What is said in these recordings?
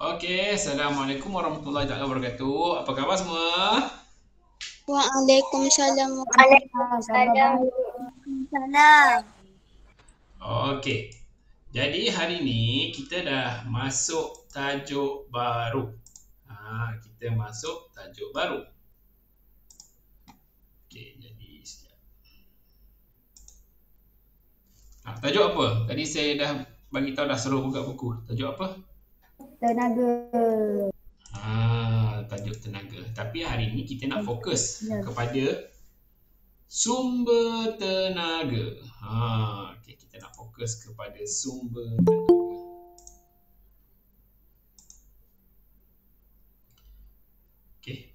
Okey, Assalamualaikum warahmatullahi taala wabarakatuh. Apa khabar semua? Waalaikumsalam Waalaikumsalam. warahmatullahi wabarakatuh. Okey. Jadi hari ni kita dah masuk tajuk baru. Kita masuk tajuk baru. Okey, jadi sekejap. Tajuk apa? Tadi saya dah bagi tahu dah suruh buka buku. Tajuk apa? Tenaga. Tajuk tenaga. Tapi hari ni kita nak fokus kepada sumber tenaga. Okey, kita nak fokus kepada sumber tenaga. Okey.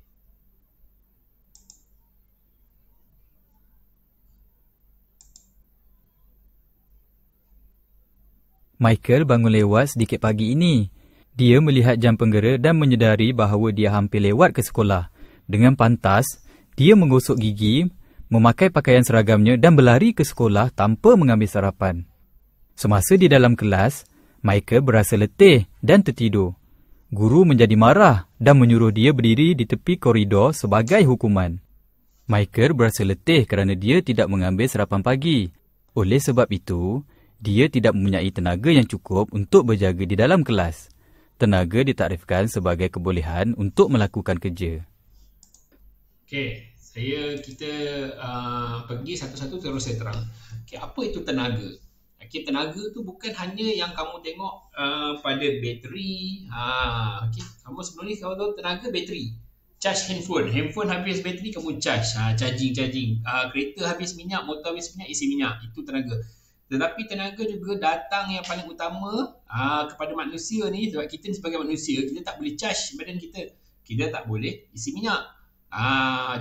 Michael bangun lewat sedikit pagi ini. Dia melihat jam penggera dan menyedari bahawa dia hampir lewat ke sekolah. Dengan pantas, dia menggosok gigi, memakai pakaian seragamnya dan berlari ke sekolah tanpa mengambil sarapan. Semasa di dalam kelas, Michael berasa letih dan tertidur. Guru menjadi marah dan menyuruh dia berdiri di tepi koridor sebagai hukuman. Michael berasa letih kerana dia tidak mengambil sarapan pagi. Oleh sebab itu, dia tidak mempunyai tenaga yang cukup untuk berjaga di dalam kelas. Tenaga ditakdirkan sebagai kebolehan untuk melakukan kerja. Okey, kita pergi satu-satu terus saya terang. Okey, apa itu tenaga? Okey, tenaga tu bukan hanya yang kamu tengok pada bateri. Okey, kamu sebelum ni kamu tahu tenaga bateri. Charge handphone. Handphone habis bateri kamu charge. Charging. Kereta habis minyak, motor habis minyak, isi minyak. Itu tenaga. Tetapi tenaga juga datang yang paling utama kepada manusia ni, sebab kita ni sebagai manusia, kita tak boleh charge badan kita. Kita tak boleh isi minyak.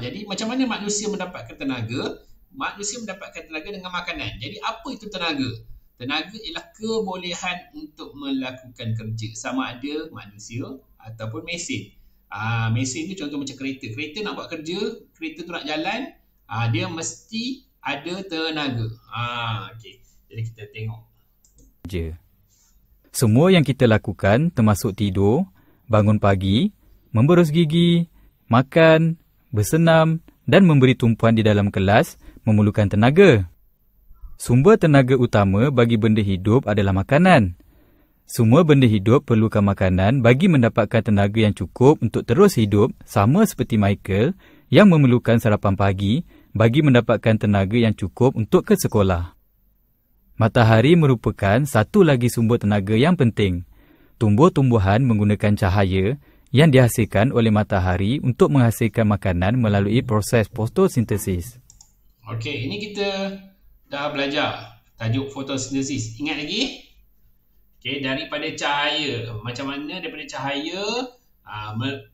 Jadi macam mana manusia mendapatkan tenaga? Manusia mendapatkan tenaga dengan makanan. Jadi apa itu tenaga? Tenaga ialah kebolehan untuk melakukan kerja. Sama ada manusia ataupun mesin. Mesin tu contoh macam kereta. Kereta nak buat kerja, kereta tu nak jalan, dia mesti ada tenaga. Okey. Jadi kita tengok. Semua yang kita lakukan termasuk tidur, bangun pagi, memberus gigi, makan, bersenam dan memberi tumpuan di dalam kelas memerlukan tenaga. Sumber tenaga utama bagi benda hidup adalah makanan. Semua benda hidup perlukan makanan bagi mendapatkan tenaga yang cukup untuk terus hidup, sama seperti Michael yang memerlukan sarapan pagi bagi mendapatkan tenaga yang cukup untuk ke sekolah. Matahari merupakan satu lagi sumber tenaga yang penting. Tumbuh-tumbuhan menggunakan cahaya yang dihasilkan oleh matahari untuk menghasilkan makanan melalui proses fotosintesis. Okey, ini kita dah belajar tajuk fotosintesis. Ingat lagi? Okey, daripada cahaya. Macam mana daripada cahaya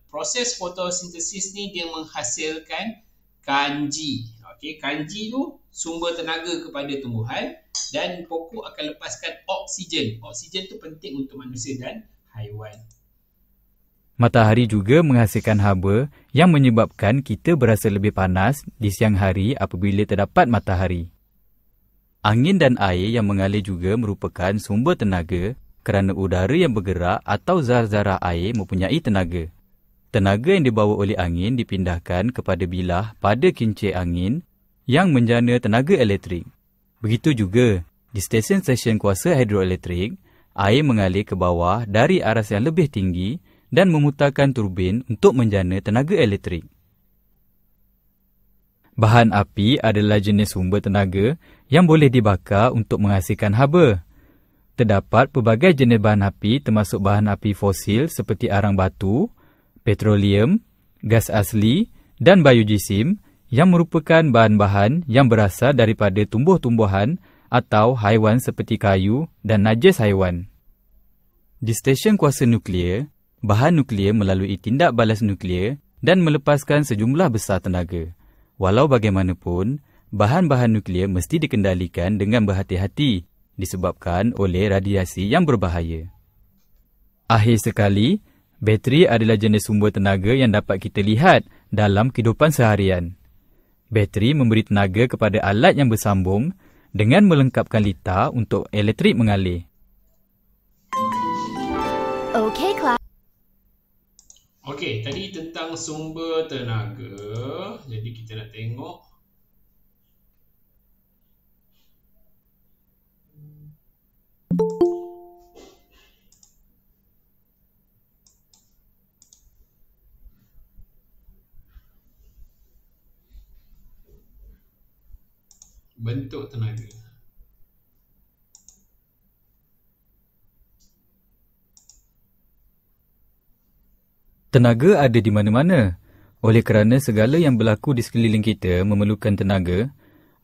proses fotosintesis ni dia menghasilkan kanji. Okey, kanji tu sumber tenaga kepada tumbuhan dan pokok akan lepaskan oksigen. Oksigen tu penting untuk manusia dan haiwan. Matahari juga menghasilkan haba yang menyebabkan kita berasa lebih panas di siang hari apabila terdapat matahari. Angin dan air yang mengalir juga merupakan sumber tenaga kerana udara yang bergerak atau zarah-zarah air mempunyai tenaga. Tenaga yang dibawa oleh angin dipindahkan kepada bilah pada kincir angin yang menjana tenaga elektrik. Begitu juga, di stesen-stesen kuasa hidroelektrik, air mengalir ke bawah dari aras yang lebih tinggi dan memutarkan turbin untuk menjana tenaga elektrik. Bahan api adalah jenis sumber tenaga yang boleh dibakar untuk menghasilkan haba. Terdapat pelbagai jenis bahan api termasuk bahan api fosil seperti arang batu, petroleum, gas asli dan biojisim yang merupakan bahan-bahan yang berasal daripada tumbuh-tumbuhan atau haiwan seperti kayu dan najis haiwan. Di stesen kuasa nuklear, bahan nuklear melalui tindak balas nuklear dan melepaskan sejumlah besar tenaga. Walau bagaimanapun, bahan-bahan nuklear mesti dikendalikan dengan berhati-hati disebabkan oleh radiasi yang berbahaya. Akhir sekali, bateri adalah jenis sumber tenaga yang dapat kita lihat dalam kehidupan seharian. Bateri memberi tenaga kepada alat yang bersambung dengan melengkapkan litar untuk elektrik mengalir. Okay, class. Okey, tadi tentang sumber tenaga. Jadi kita nak tengok bentuk tenaga. Tenaga ada di mana-mana. Oleh kerana segala yang berlaku di sekeliling kita memerlukan tenaga,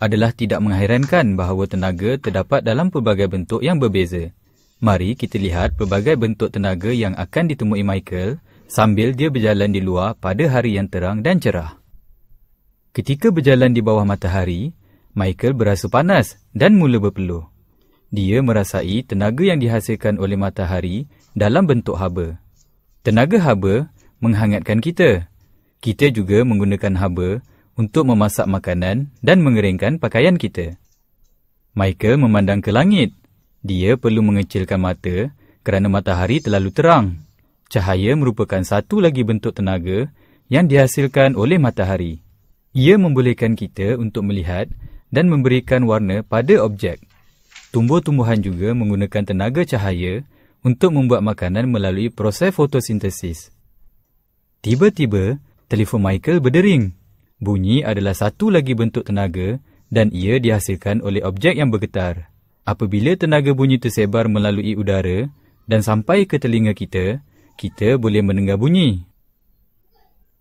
adalah tidak mengherankan bahawa tenaga terdapat dalam pelbagai bentuk yang berbeza. Mari kita lihat pelbagai bentuk tenaga yang akan ditemui Michael sambil dia berjalan di luar pada hari yang terang dan cerah. Ketika berjalan di bawah matahari, Michael berasa panas dan mula berpeluh. Dia merasai tenaga yang dihasilkan oleh matahari dalam bentuk haba. Tenaga haba menghangatkan kita. Kita juga menggunakan haba untuk memasak makanan dan mengeringkan pakaian kita. Michael memandang ke langit. Dia perlu mengecilkan mata kerana matahari terlalu terang. Cahaya merupakan satu lagi bentuk tenaga yang dihasilkan oleh matahari. Ia membolehkan kita untuk melihat dan memberikan warna pada objek. Tumbuh-tumbuhan juga menggunakan tenaga cahaya untuk membuat makanan melalui proses fotosintesis. Tiba-tiba, telefon Michael berdering. Bunyi adalah satu lagi bentuk tenaga dan ia dihasilkan oleh objek yang bergetar. Apabila tenaga bunyi tersebar melalui udara dan sampai ke telinga kita, kita boleh mendengar bunyi.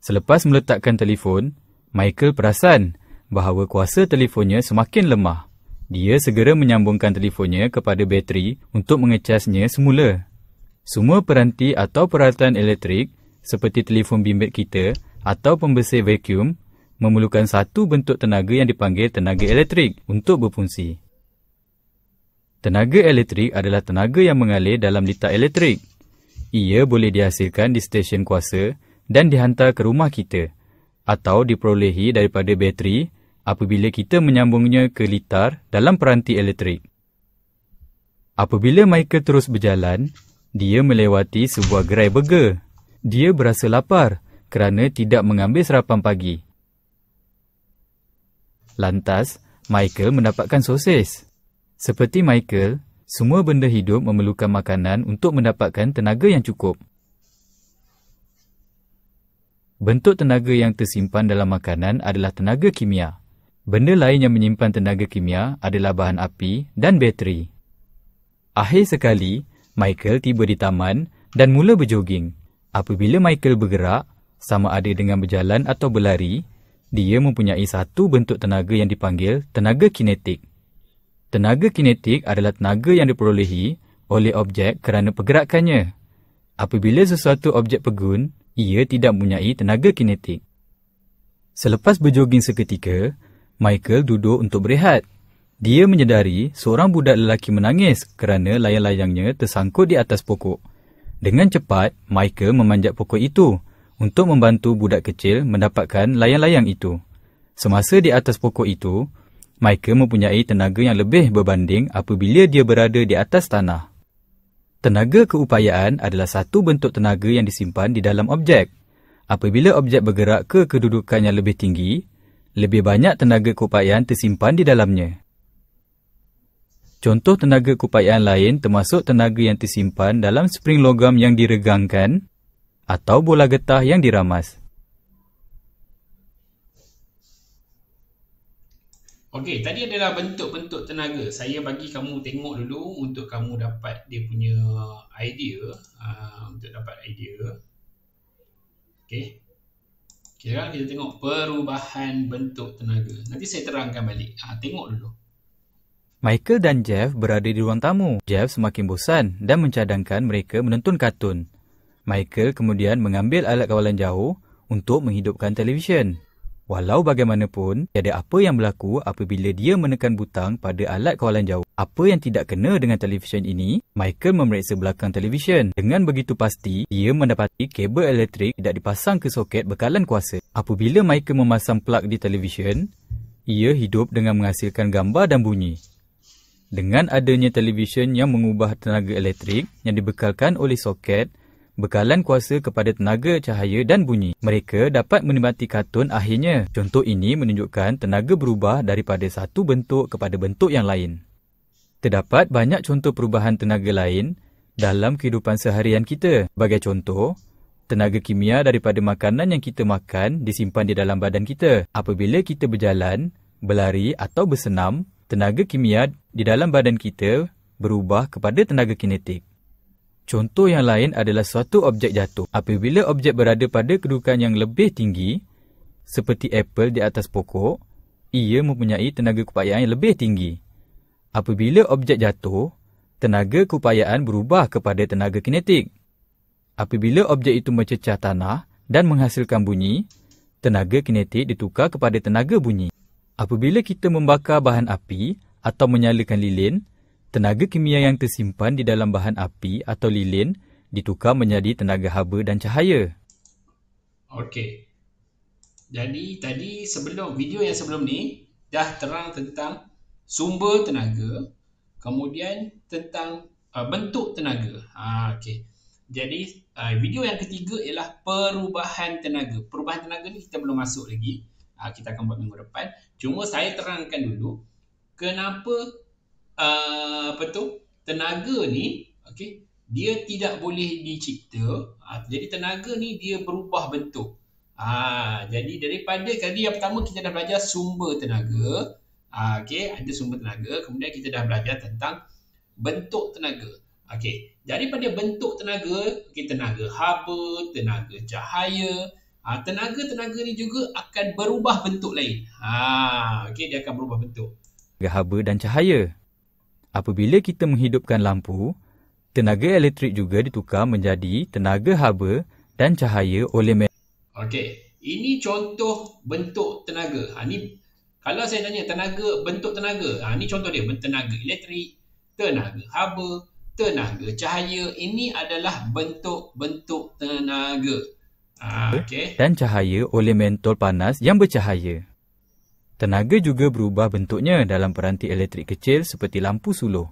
Selepas meletakkan telefon, Michael perasan bahawa kuasa telefonnya semakin lemah. Dia segera menyambungkan telefonnya kepada bateri untuk mengecasnya semula. Semua peranti atau peralatan elektrik seperti telefon bimbit kita atau pembersih vacuum memerlukan satu bentuk tenaga yang dipanggil tenaga elektrik untuk berfungsi. Tenaga elektrik adalah tenaga yang mengalir dalam litar elektrik. Ia boleh dihasilkan di stesen kuasa dan dihantar ke rumah kita atau diperolehi daripada bateri apabila kita menyambungnya ke litar dalam peranti elektrik. Apabila Michael terus berjalan, dia melewati sebuah gerai burger. Dia berasa lapar kerana tidak mengambil sarapan pagi. Lantas, Michael mendapatkan sosis. Seperti Michael, semua benda hidup memerlukan makanan untuk mendapatkan tenaga yang cukup. Bentuk tenaga yang tersimpan dalam makanan adalah tenaga kimia. Benda lain yang menyimpan tenaga kimia adalah bahan api dan bateri. Akhir sekali, Michael tiba di taman dan mula berjoging. Apabila Michael bergerak, sama ada dengan berjalan atau berlari, dia mempunyai satu bentuk tenaga yang dipanggil tenaga kinetik. Tenaga kinetik adalah tenaga yang diperolehi oleh objek kerana pergerakannya. Apabila sesuatu objek pegun, ia tidak mempunyai tenaga kinetik. Selepas berjoging seketika, Michael duduk untuk berehat. Dia menyedari seorang budak lelaki menangis kerana layang-layangnya tersangkut di atas pokok. Dengan cepat, Michael memanjat pokok itu untuk membantu budak kecil mendapatkan layang-layang itu. Semasa di atas pokok itu, Michael mempunyai tenaga yang lebih berbanding apabila dia berada di atas tanah. Tenaga keupayaan adalah satu bentuk tenaga yang disimpan di dalam objek. Apabila objek bergerak ke kedudukan yang lebih tinggi, lebih banyak tenaga keupayaan tersimpan di dalamnya. Contoh tenaga keupayaan lain termasuk tenaga yang tersimpan dalam spring logam yang diregangkan atau bola getah yang diramas. Okey, tadi adalah bentuk-bentuk tenaga. Saya bagi kamu tengok dulu untuk kamu dapat dia punya idea. Untuk dapat idea. Okey. Sekarang kita tengok perubahan bentuk tenaga. Nanti saya terangkan balik. Tengok dulu. Michael dan Jeff berada di ruang tamu. Jeff semakin bosan dan mencadangkan mereka menonton kartun. Michael kemudian mengambil alat kawalan jauh untuk menghidupkan televisyen. Walau bagaimanapun, tiada apa yang berlaku apabila dia menekan butang pada alat kawalan jauh. Apa yang tidak kena dengan televisyen ini, Michael memeriksa belakang televisyen. Dengan begitu pasti, dia mendapati kabel elektrik tidak dipasang ke soket bekalan kuasa. Apabila Michael memasang plug di televisyen, ia hidup dengan menghasilkan gambar dan bunyi. Dengan adanya televisyen yang mengubah tenaga elektrik yang dibekalkan oleh soket, bekalan kuasa kepada tenaga, cahaya dan bunyi. Mereka dapat menikmati kartun akhirnya. Contoh ini menunjukkan tenaga berubah daripada satu bentuk kepada bentuk yang lain. Terdapat banyak contoh perubahan tenaga lain dalam kehidupan seharian kita. Sebagai contoh, tenaga kimia daripada makanan yang kita makan disimpan di dalam badan kita. Apabila kita berjalan, berlari atau bersenam, tenaga kimia di dalam badan kita berubah kepada tenaga kinetik. Contoh yang lain adalah suatu objek jatuh. Apabila objek berada pada kedudukan yang lebih tinggi, seperti apel di atas pokok, ia mempunyai tenaga keupayaan yang lebih tinggi. Apabila objek jatuh, tenaga keupayaan berubah kepada tenaga kinetik. Apabila objek itu mencecah tanah dan menghasilkan bunyi, tenaga kinetik ditukar kepada tenaga bunyi. Apabila kita membakar bahan api atau menyalakan lilin, tenaga kimia yang tersimpan di dalam bahan api atau lilin ditukar menjadi tenaga haba dan cahaya. Okey. Jadi tadi video yang sebelum ni dah terang tentang sumber tenaga, kemudian tentang bentuk tenaga. Okey. Jadi video yang ketiga ialah perubahan tenaga. Perubahan tenaga ni kita belum masuk lagi. Kita akan buat minggu depan. Cuma saya terangkan dulu kenapa tenaga ni, okey, dia tidak boleh dicipta. Jadi tenaga ni dia berubah bentuk. Jadi daripada tadi yang pertama kita dah belajar sumber tenaga. Okey, ada sumber tenaga. Kemudian kita dah belajar tentang bentuk tenaga. Okey, daripada bentuk tenaga, tenaga haba, tenaga cahaya. Tenaga-tenaga ni juga akan berubah bentuk lain. Okey, dia akan berubah bentuk. Tenaga haba dan cahaya. Apabila kita menghidupkan lampu, tenaga elektrik juga ditukar menjadi tenaga haba dan cahaya oleh Okey, ini contoh bentuk tenaga. Ni kalau saya tanya bentuk tenaga, ni contoh dia, tenaga elektrik, tenaga haba, tenaga cahaya. Ini adalah bentuk-bentuk tenaga. Okay. Dan cahaya oleh mentol panas yang bercahaya. Tenaga juga berubah bentuknya dalam peranti elektrik kecil seperti lampu suluh.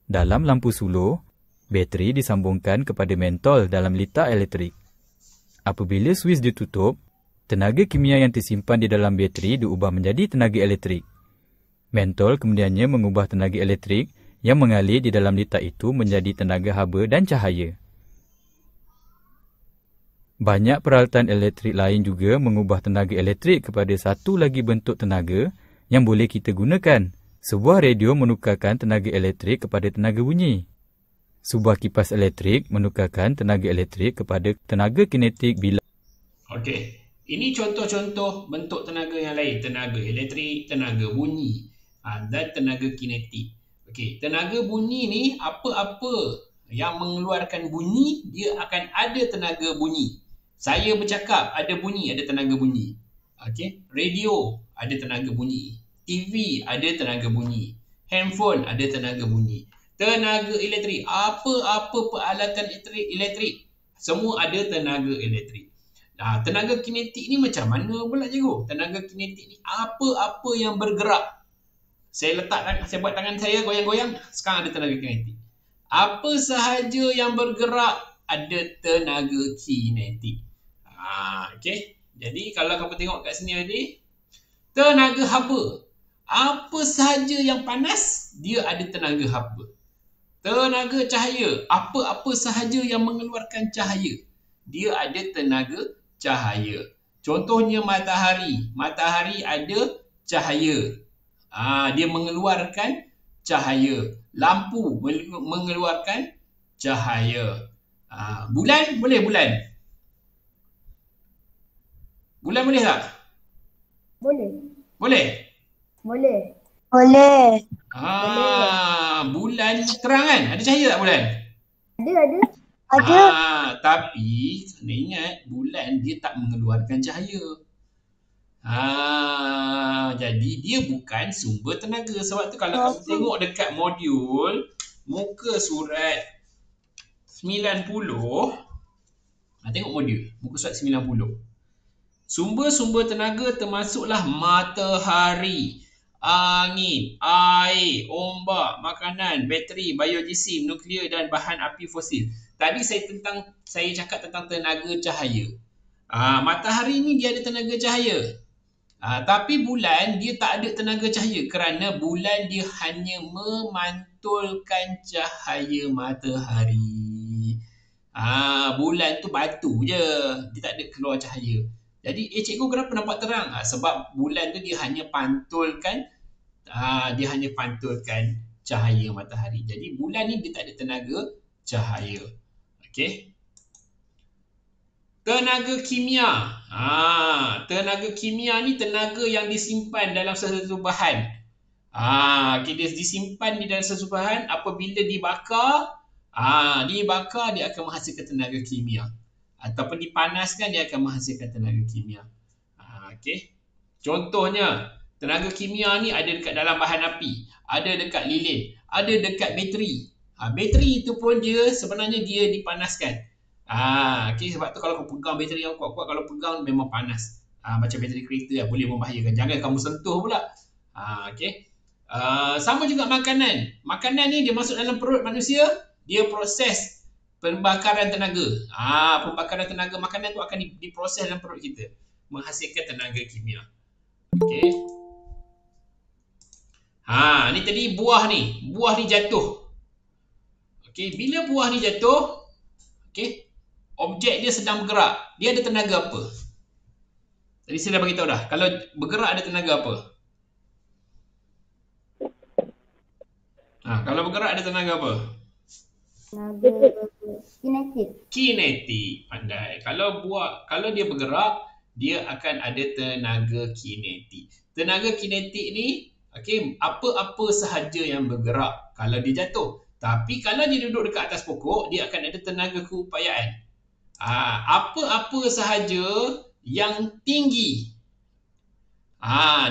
Dalam lampu suluh, bateri disambungkan kepada mentol dalam litar elektrik. Apabila suis ditutup, tenaga kimia yang tersimpan di dalam bateri diubah menjadi tenaga elektrik. Mentol kemudiannya mengubah tenaga elektrik yang mengalir di dalam litar itu menjadi tenaga haba dan cahaya. Banyak peralatan elektrik lain juga mengubah tenaga elektrik kepada satu lagi bentuk tenaga yang boleh kita gunakan. Sebuah radio menukarkan tenaga elektrik kepada tenaga bunyi. Sebuah kipas elektrik menukarkan tenaga elektrik kepada tenaga kinetik bila... Okey, ini contoh-contoh bentuk tenaga yang lain. Tenaga elektrik, tenaga bunyi dan tenaga kinetik. Okey, tenaga bunyi ni apa-apa yang mengeluarkan bunyi, dia akan ada tenaga bunyi. Saya bercakap, ada bunyi, ada tenaga bunyi. Okey, radio ada tenaga bunyi. TV ada tenaga bunyi. Handphone ada tenaga bunyi. Tenaga elektrik, apa-apa peralatan elektrik, semua ada tenaga elektrik. Tenaga kinetik ni macam mana pula cikgu? Tenaga kinetik ni apa-apa yang bergerak. Saya buat tangan saya goyang-goyang, sekarang ada tenaga kinetik. Apa sahaja yang bergerak ada tenaga kinetik. Okey. Jadi kalau kamu tengok kat sini tadi, tenaga haba. Apa sahaja yang panas, dia ada tenaga haba. Tenaga cahaya, apa-apa sahaja yang mengeluarkan cahaya, dia ada tenaga cahaya. Contohnya matahari. Matahari ada cahaya. Dia mengeluarkan cahaya. Lampu mengeluarkan cahaya. Bulan boleh bulan? Bulan boleh tak? Boleh. Boleh? Boleh. Boleh. Bulan terang kan? Ada cahaya tak bulan? Ada. Ada. Tapi kena ingat bulan dia tak mengeluarkan cahaya. Jadi dia bukan sumber tenaga. Sebab tu kalau kamu tengok dekat modul muka surat 90, tengok modul muka surat 90. Sumber-sumber tenaga termasuklah matahari, angin, air, ombak, makanan, bateri, biogesim, nuklear dan bahan api fosil. tadi saya cakap tentang tenaga cahaya. Matahari ni dia ada tenaga cahaya. Tapi bulan dia tak ada tenaga cahaya kerana bulan dia hanya memantulkan cahaya matahari. Bulan tu batu je, dia tak ada keluar cahaya. Jadi cikgu kenapa nampak terang? Sebab bulan tu dia hanya pantulkan cahaya matahari. Jadi bulan ni dia tak ada tenaga cahaya. Okey. Tenaga kimia. Tenaga kimia ni tenaga yang disimpan dalam sesuatu bahan. Dia disimpan di dalam sesuatu bahan, apabila dibakar, dia akan menghasilkan tenaga kimia. Ataupun dipanaskan, dia akan menghasilkan tenaga kimia. Okey. Contohnya, tenaga kimia ni ada dekat dalam bahan api, ada dekat lilin, ada dekat bateri. Bateri itu pun dia sebenarnya dia dipanaskan. Okay, sebab tu kalau kau pegang bateri yang kuat-kuat, kalau pegang memang panas. Macam bateri kereta boleh membahayakan. Jangan kamu sentuh pula. Okay. Sama juga makanan. Makanan ni dia masuk dalam perut manusia, dia proses pembakaran tenaga. Pembakaran tenaga makanan tu akan diproses dalam perut kita, menghasilkan tenaga kimia. Okay. Ni tadi buah ni. Buah ni jatuh. Okay, bila buah ni jatuh, okay, objek dia sedang bergerak. Dia ada tenaga apa? Tadi saya dah beritahu dah. Kalau bergerak ada tenaga apa? Kalau bergerak ada tenaga apa? Tenaga kinetik. Kinetik. Pandai. Kalau dia bergerak, dia akan ada tenaga kinetik. Tenaga kinetik ni, okay, apa-apa sahaja yang bergerak kalau dia jatuh. Tapi kalau dia duduk dekat atas pokok, dia akan ada tenaga keupayaan. Apa-apa sahaja yang tinggi,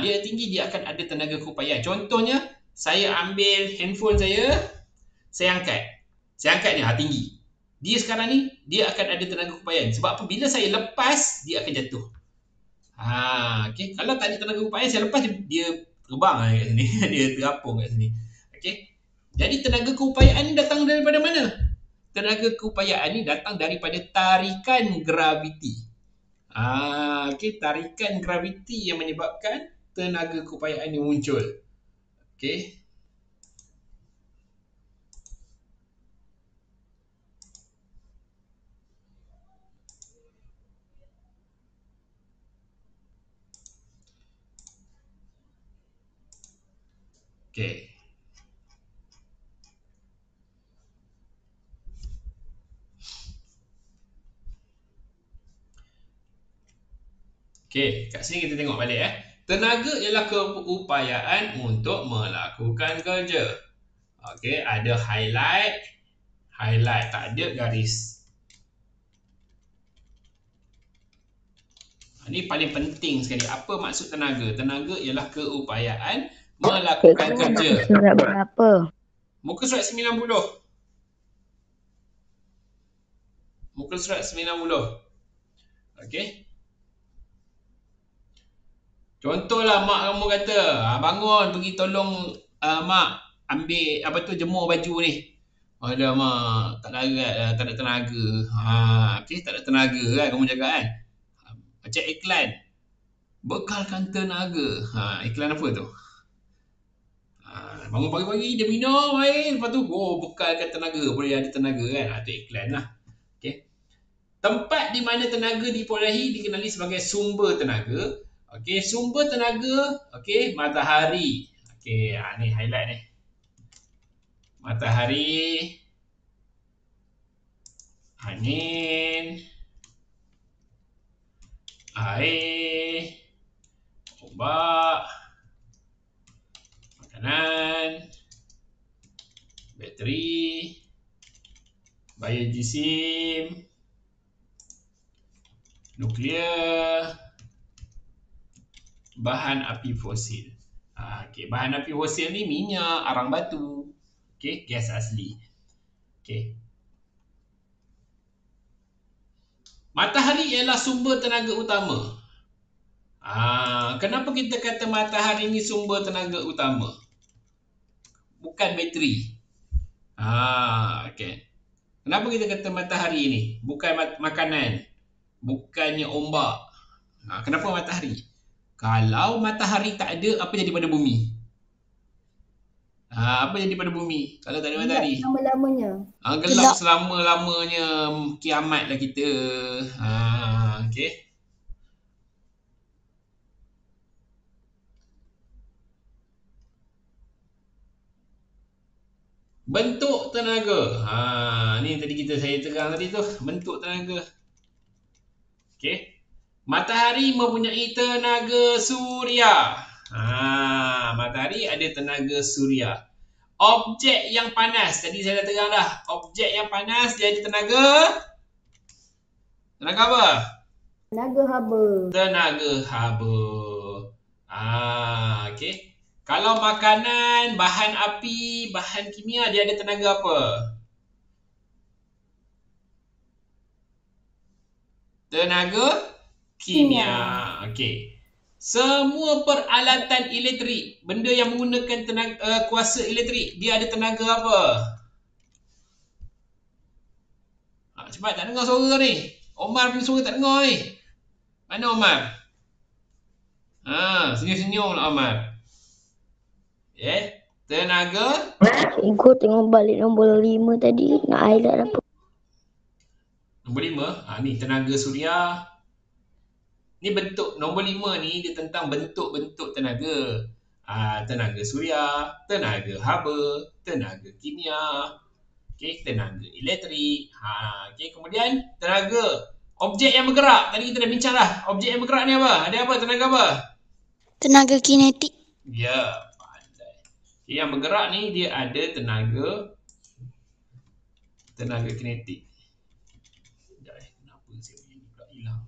dia tinggi, dia akan ada tenaga keupayaan. Contohnya, saya ambil handphone saya angkat. Saya angkat ni, tinggi. Dia sekarang ni, dia akan ada tenaga keupayaan. Sebab apabila saya lepas, dia akan jatuh. Okay. Kalau tak ada tenaga keupayaan, saya lepas, dia terbang kat sini. Dia terapung kat sini. Okay. Jadi tenaga keupayaan ni datang daripada mana? Tenaga keupayaan ni datang daripada tarikan graviti. Okay, tarikan graviti yang menyebabkan tenaga keupayaan ni muncul. Okay. Okay. Okey, kat sini kita tengok balik . Tenaga ialah keupayaan untuk melakukan kerja. Okey, ada highlight, tak ada garis. Ini paling penting sekali. Apa maksud tenaga? Tenaga ialah keupayaan melakukan kerja. Surat berapa? Muka surat 90. Muka surat 90. Okey. Contohlah mak kamu kata, bangun pergi tolong mak ambil jemur baju ni. Ada mak, tak ada tenaga. Okay, tak ada tenaga kan kamu cakap kan. Macam iklan. Bekalkan tenaga. Iklan apa tu? Bangun pagi-pagi dia minum air, lepas tu bekalkan tenaga, boleh ada tenaga kan. Itu iklan lah. Okay. Tempat di mana tenaga diperolehi dikenali sebagai sumber tenaga. Okey, sumber tenaga, okey, matahari. Okey, ni highlight ni. Matahari, angin, air, ombak, makanan, bateri, biojisim, nuklear, bahan api fosil. Okay, bahan api fosil ni minyak, arang batu. Okay, gas asli. Okay. Matahari ialah sumber tenaga utama. Kenapa kita kata matahari ni sumber tenaga utama? Bukan bateri. Okay. Kenapa kita kata matahari ni? Bukan makanan. Bukannya ombak. Kenapa matahari? Kalau matahari tak ada, apa jadi pada bumi? Apa jadi pada bumi kalau tak ada matahari? Lama-lamanya. Gelap selama-lamanya, kiamat lah kita. Okey. Bentuk tenaga. Ni tadi saya terang tadi tu, bentuk tenaga. Okey. Matahari mempunyai tenaga suria. Matahari ada tenaga suria. Objek yang panas, tadi saya dah terang dah. Objek yang panas dia ada tenaga. Tenaga apa? Tenaga haba. Tenaga haba. Okey. Kalau makanan, bahan api, bahan kimia, dia ada tenaga apa? Tenaga kimia. Okey. Semua peralatan elektrik, benda yang menggunakan tenaga, kuasa elektrik, dia ada tenaga apa? Cepat, tak dengar suara ni. Omar punya suara tak dengar ni. Mana Omar? Senyum-senyum lah Omar. Tenaga. Cikgu tengok balik nombor 5 tadi. Nak highlight apa? Nombor 5. Ni tenaga suria. Ni bentuk. Nombor 5 ni dia tentang bentuk-bentuk tenaga. Tenaga suria, tenaga haba, tenaga kimia. Okey, tenaga elektrik. Okey, kemudian tenaga. Objek yang bergerak. Tadi kita dah bincang dah. Objek yang bergerak ni apa? Ada apa? Tenaga apa? Tenaga kinetik. Ya. Yang bergerak ni dia ada tenaga kinetik. Kenapa saya punya ni pula hilang?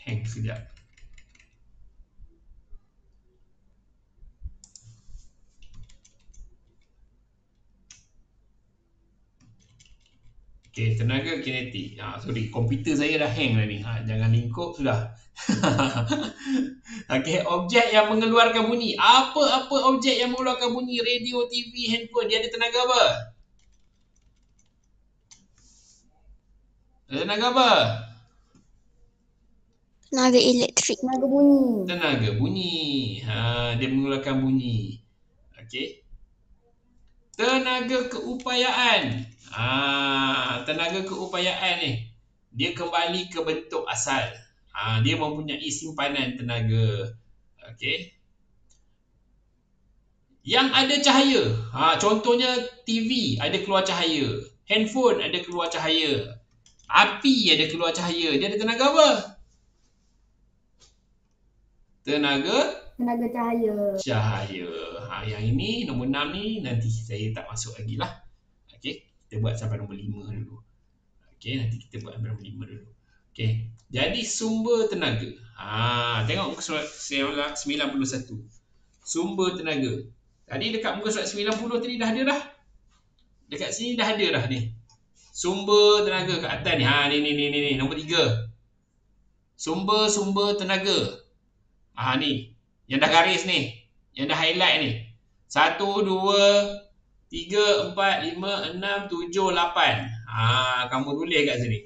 Hang sekejap. Okey, tenaga kinetik. Sorry, komputer saya dah hang dah ni. Jangan lingkup sudah. Okey, objek yang mengeluarkan bunyi. Apa-apa objek yang mengeluarkan bunyi, radio, TV, handphone, dia ada tenaga apa? Tenaga apa? Tenaga elektrik. Tenaga bunyi. Tenaga bunyi. Dia mengeluarkan bunyi. Okey. Tenaga keupayaan. Tenaga keupayaan ni, dia kembali ke bentuk asal. Dia mempunyai simpanan tenaga. Okey. Yang ada cahaya. Contohnya TV ada keluar cahaya. Handphone ada keluar cahaya. Api ada keluar cahaya. Dia ada tenaga apa? Tenaga cahaya. Yang ini nombor 6 ni nanti saya tak masuk lagi lah. Okey, kita buat sampai nombor 5 dulu. Okey, nanti kita buat sampai nombor 5 dulu. Okey, jadi sumber tenaga. Tengok muka surat 91. Sumber tenaga. Tadi dekat muka surat 90 tadi dah ada dah. Dekat sini dah ada dah ni. Sumber tenaga kat atas ni. Ni nombor 3. Sumber tenaga. Ni. Yang dah garis ni. Yang dah highlight ni. 1, 2, 3, 4, 5, 6, 7, 8. Kamu tulis kat sini.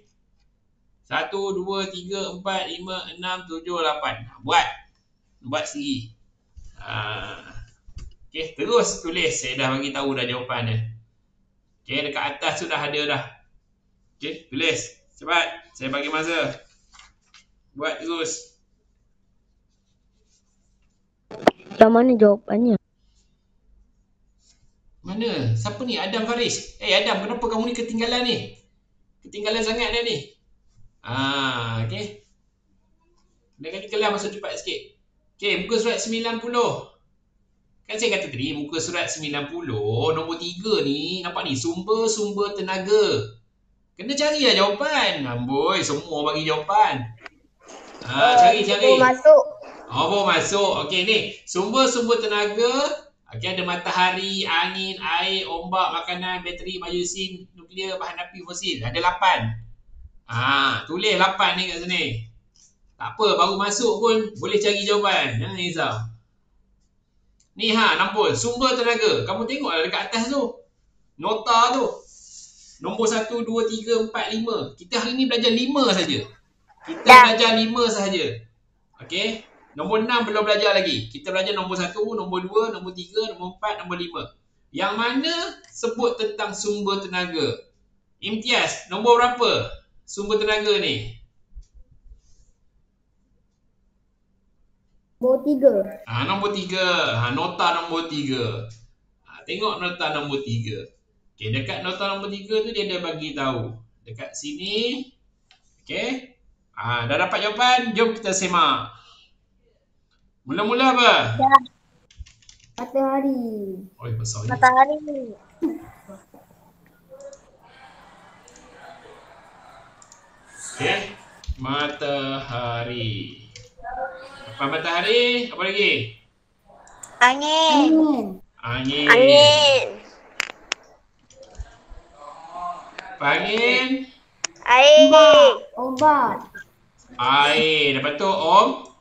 1, 2, 3, 4, 5, 6, 7, 8. Buat sendiri. Okey, terus tulis. Saya dah bagi tahu dah jawapan dia. Okey, dekat atas tu dah ada dah. Okey, tulis. Cepat. Saya bagi masa. Buat terus. Yang mana jawapannya? Mana? Siapa ni? Adam Faris. Adam, kenapa kamu ni ketinggalan ni? Ketinggalan sangat dah ni. Okey. Lain kali kelas masuk cepat sikit. Okey, muka surat 90. Kan saya kata tadi, muka surat 90, nombor 3 ni, nampak ni, sumber tenaga. Kena carilah jawapan. Amboi, semua bagi jawapan. Cari. Baru masuk. Okey ni, sumber tenaga. Okey, ada matahari, angin, air, ombak, makanan, bateri, baju besi, nuklear, bahan api fosil. Ada 8. Tulis 8 ni kat sini. Tak apa, baru masuk pun boleh cari jawapan. Jangan risau. Ni nombor sumber tenaga. Kamu tengoklah dekat atas tu. Nota tu. Nombor 1, 2, 3, 4, 5. Kita hari ni belajar 5 saja. Kita belajar 5 sahaja. Okey. Nombor 6 belum belajar lagi. Kita belajar nombor 1, nombor 2, nombor 3, nombor 4, nombor 5. Yang mana sebut tentang sumber tenaga? Imtiaz, nombor berapa sumber tenaga ni? Nombor 3. Nombor 3. Nota nombor 3. Tengok nota nombor 3. Okey, dekat nota nombor 3 tu dia ada bagi tahu. Dekat sini. Okey. Dah dapat jawapan? Jom kita semak. Mula-mula apa? Matahari. Oh, besar ni. Matahari. Okey. Matahari. Apa matahari? Apa lagi? Angin. Angin. Angin. Apa angin? Air. Ombak. Air. Lepas tu Ombak.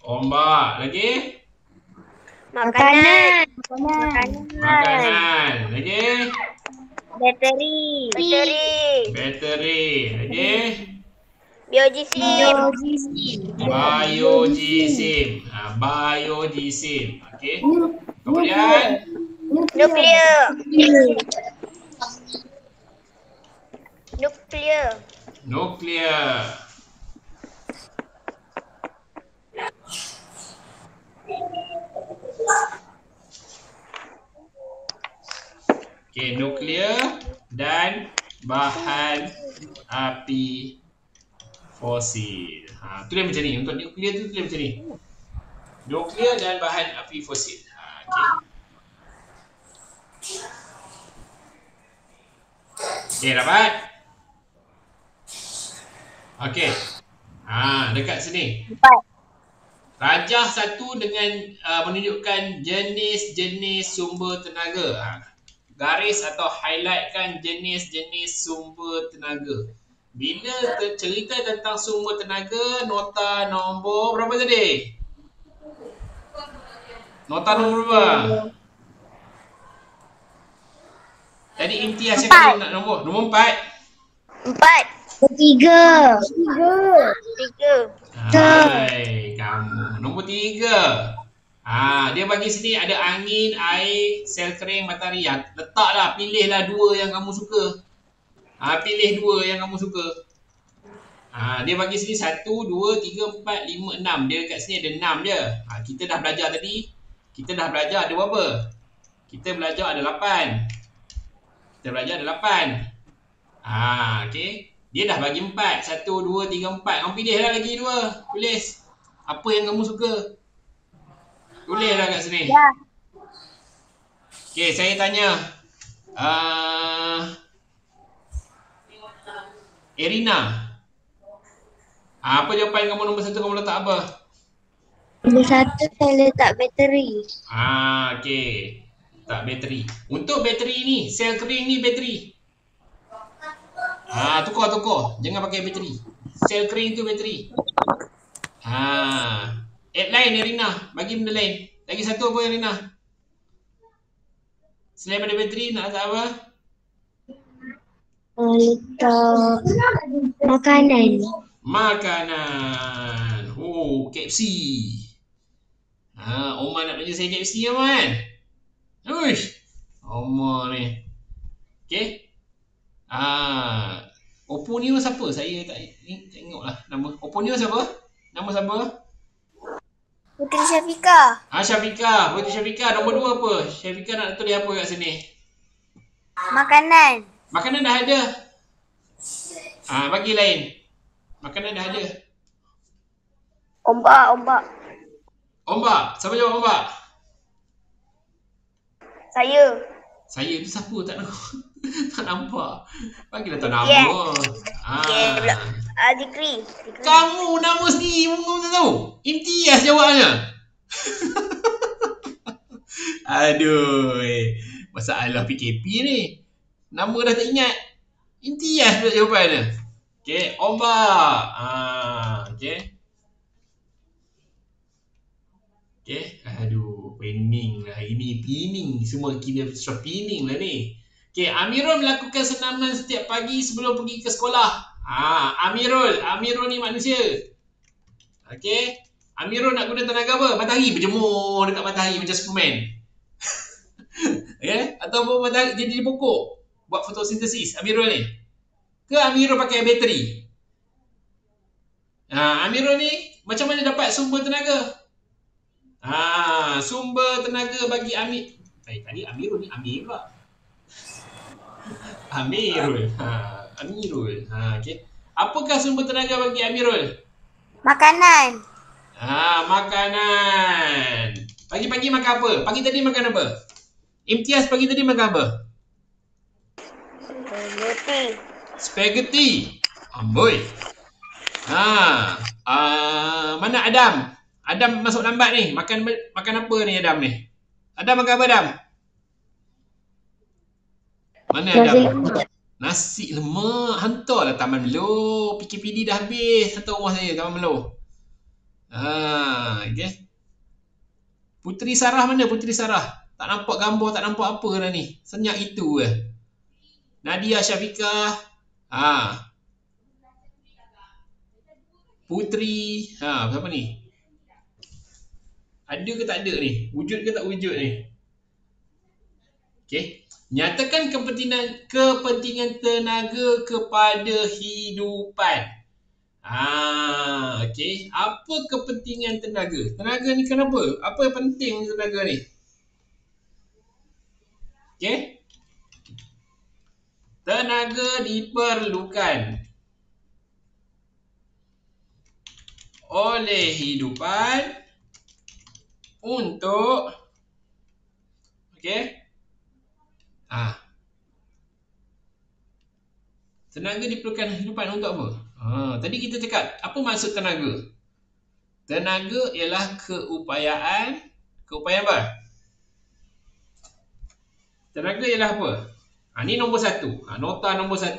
ombak. Lagi? Makanan. Makanan. Lagi? Bateri. Bateri. Lagi? Biojisim. Biojisim. Biojisim. Okey. Kemudian Nuklear. nuklear. Okey, nuklear dan bahan api fosil. Tu dia macam ni. Untuk nuklear tu dia macam ni. Nuklear dan bahan api fosil. Okey. Okey, dapat? Okey. Dekat sini. 4. Rajah satu dengan menunjukkan jenis-jenis sumber tenaga. Garis atau highlightkan jenis-jenis sumber tenaga. Bila cerita tentang sumber tenaga, nota nombor berapa tadi? Nota nombor berapa? Tadi Imtiaz cakap nak nombor 4. 3. Hai, kamu. Nombor 3. Dia bagi sini ada angin, air, sel kering, matahari. Letaklah, pilihlah 2 yang kamu suka. Pilih 2 yang kamu suka. Dia bagi sini 1, 2, 3, 4, 5, 6. Dia kat sini ada 6 je. Kita dah belajar tadi. Kita dah belajar ada berapa? Kita belajar ada 8. Kita belajar ada 8. Okey. Dia dah bagi 4. 1, 2, 3, 4. Kamu pilihlah lagi 2. Tulis. Apa yang kamu suka? Tulislah kat sini. Ya. Okey, saya tanya. Erina. Apa jawapan kamu nombor 1? Kamu letak apa? Nombor 1 saya letak bateri. Okey. Letak bateri. Untuk bateri ni, sel kering ni bateri. Tukar. Jangan pakai bateri. Sel kering tu bateri. Add lain Erina. Bagi benda lain. Lagi satu apa Erina? Selain daripada bateri nak letak apa? Letak makanan. Makanan. KFC. Omar nak belajar saya KFC kan? Uish. Omar ni. Okey. Oponio siapa? Saya tak tengoklah nama. Oponio siapa? Nama siapa? Putri Syafiqah. Syafiqah. Putri Syafiqah. Nombor 2 apa? Syafiqah nak tulis apa kat sini? Makanan. Makanan dah ada. Bagi lain. Makanan dah ada. Ombak. Ombak. Siapa jawab ombak? Saya. Saya tu siapa? Tak nampak. Bagilah tahu nama. Zikri. Kamu nama sendiri pun kamu tak tahu. Imtiaz jawabnya. Aduh. Masalah PKP ni. Nama dah tak ingat. Imtiaz pula jawapannya. Okey, ombak. Okey. Okey. Aduh, pening lah ini. Pening. Semua kira susah pening lah ni. Okey, Amirul melakukan senaman setiap pagi sebelum pergi ke sekolah. Amirul. Amirul ni manusia. Okey. Amirul nak guna tenaga apa? Matahari. Berjemur dekat matahari macam Superman. Okay? Ataupun matahari jadi di pokok. Buat fotosintesis. Amirul ni. Ke Amirul pakai bateri? Amirul ni macam mana dapat sumber tenaga? Sumber tenaga bagi Amir. Tadi Amirul ni Amir pula. Amirul. Amirul. Okey. Apakah sumber tenaga bagi Amirul? Makanan. Makanan. Pagi-pagi makan apa? Pagi tadi makan apa? Imtiaz pagi tadi makan apa? Spaghetti. Amboi. Mana Adam? Adam masuk lambat ni. Makan apa ni Adam ni? Adam makan apa Adam? Mana Adam? Nasi lemak. Hantarlah Taman Melo. PKPD dah habis. Hantar rumah saya Taman Melo. Okay. Puteri Sarah mana Puteri Sarah? Tak nampak gambar, tak nampak apa dah ni. Senyap itu ke. Nadia Syafiqah. Puteri. Siapa ni? Ada ke tak ada ni? Wujud ke tak wujud ni? Okey. Nyatakan kepentingan tenaga kepada hidupan. Okey. Apa kepentingan tenaga? Tenaga ni kenapa? Apa yang penting tenaga ni? Okey. Tenaga diperlukan oleh hidupan untuk tenaga diperlukan hidupan untuk apa? Tadi kita cakap apa maksud tenaga? Tenaga ialah keupayaan. Keupayaan apa? Tenaga ialah apa? Ni nombor 1. Nota nombor 1.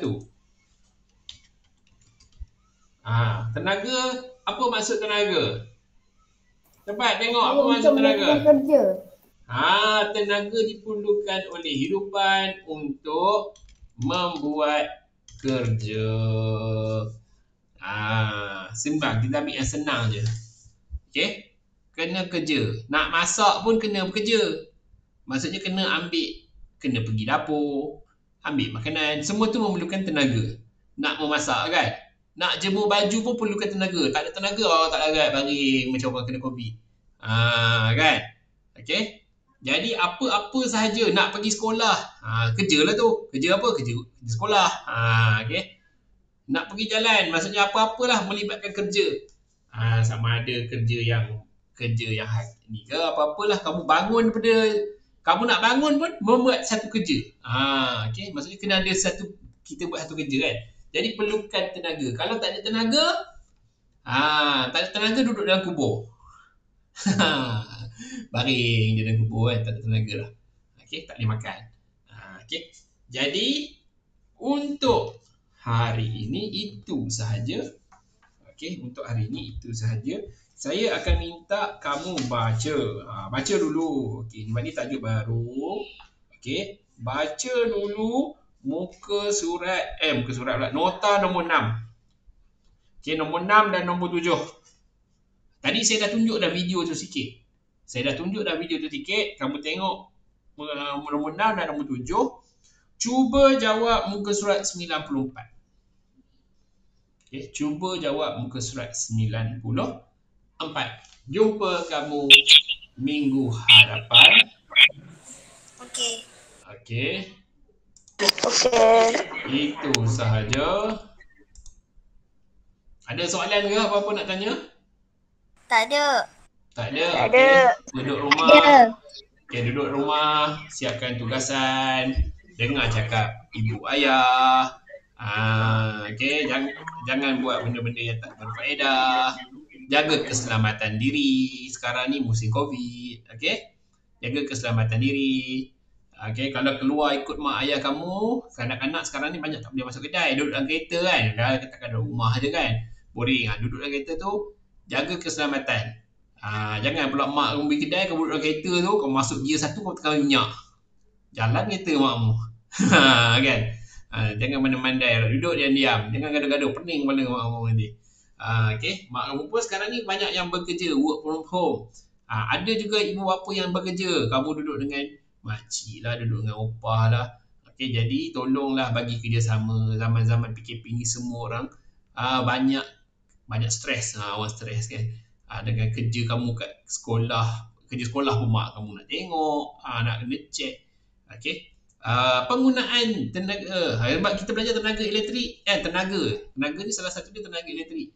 Tenaga, apa maksud tenaga? Cepat tengok apa maksud tenaga. Kerja. Tenaga diperlukan oleh hidupan untuk membuat kerja. Sembang, kita ambil yang senang je. Okey? Kena kerja. Nak masak pun kena bekerja. Maksudnya kena pergi dapur, ambil makanan. Semua tu memerlukan tenaga. Nak memasak kan? Nak jemur baju pun perlukan tenaga. Tak ada tenaga, tak larat baring macam orang kena COVID. Kan? Okey? Jadi apa-apa sahaja nak pergi sekolah. Kerja lah tu. Kerja apa? Kerja sekolah. Okey? Nak pergi jalan, maksudnya apa-apalah melibatkan kerja. Sama ada kerja yang ni ke apa-apalah kamu bangun kamu nak bangun pun membuat satu kerja. Okey, maksudnya kena ada kita buat satu kerja kan. Jadi perlukan tenaga. Kalau tak ada tenaga, duduk dalam kubur. Baring je dalam kubur kan, tak ada tenaga lah. Okey, tak boleh makan. Okey. Jadi untuk hari ini itu sahaja. Okey, untuk hari ini itu sahaja. Saya akan minta kamu baca. Baca dulu. Okey, ni tajuk baru. Okey, baca dulu muka surat pula. Nota nombor 6. Okey, nombor 6 dan nombor 7. Tadi saya dah tunjuk dah video tu sikit. Kamu tengok nombor 6 dan nombor 7. Cuba jawab muka surat 94. Okey, cuba jawab muka surat 94. Jumpa kamu minggu hadapan. Okey. Itu sahaja. Ada soalan ke apa-apa nak tanya? Tak ada. Okey. Duduk rumah. Duduk rumah, siapkan tugasan, dengar cakap ibu ayah. Okey, jangan buat benda-benda yang tak berfaedah. Jaga keselamatan diri. Sekarang ni musim COVID. Okey? Jaga keselamatan diri. Okey, kalau keluar ikut mak ayah kamu, kanak-kanak sekarang ni banyak tak boleh masuk kedai, duduk dalam kereta kan. Dah katakan dalam rumah je kan. boring. Duduk dalam kereta tu, jaga keselamatan. Jangan pula mak kamu pergi kedai, kamu duduk dalam kereta tu, kamu masuk gear 1, kamu tekan minyak. Jalan kereta makmu. Kan? Jangan mandai-mandai, duduk diam-diam. Jangan gaduh-gaduh, pening kepala makmu nanti. Okay, mak kamu pun sekarang ni banyak yang bekerja, work from home. Ada juga ibu bapa yang bekerja. Kamu duduk dengan makcik lah, duduk dengan opah lah. Okay, jadi tolonglah bagi kerjasama. Zaman-zaman PKP ni semua orang banyak stres. Orang stres kan. Dengan kerja kamu kat sekolah, kerja sekolah pun mak kamu nak tengok, nak kena check. Okay. Penggunaan tenaga, sebab kita belajar tenaga elektrik, tenaga ni salah satu dia tenaga elektrik.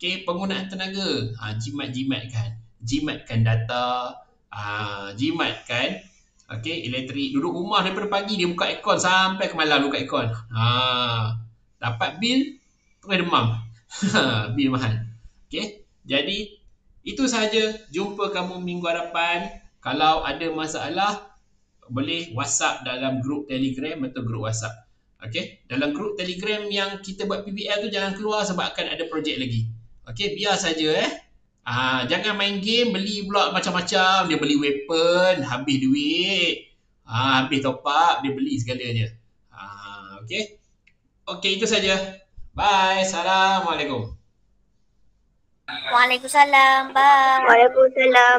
Okay, penggunaan tenaga, jimatkan data, jimatkan elektrik. Duduk rumah daripada pagi dia buka aircon sampai ke malam buka aircon. Dapat bil terus demam. Bil mahal. Okay, jadi itu sahaja. Jumpa kamu minggu hadapan. Kalau ada masalah, boleh WhatsApp dalam grup Telegram atau grup WhatsApp. Okay, dalam grup Telegram yang kita buat PBL tu jangan keluar sebab akan ada projek lagi. Okay, biar saja jangan main game, beli pula macam-macam. Dia beli weapon, habis duit. Habis top up, dia beli segalanya. Okay. Okay, itu saja. Bye. Assalamualaikum. Waalaikumsalam. Bye. Waalaikumsalam.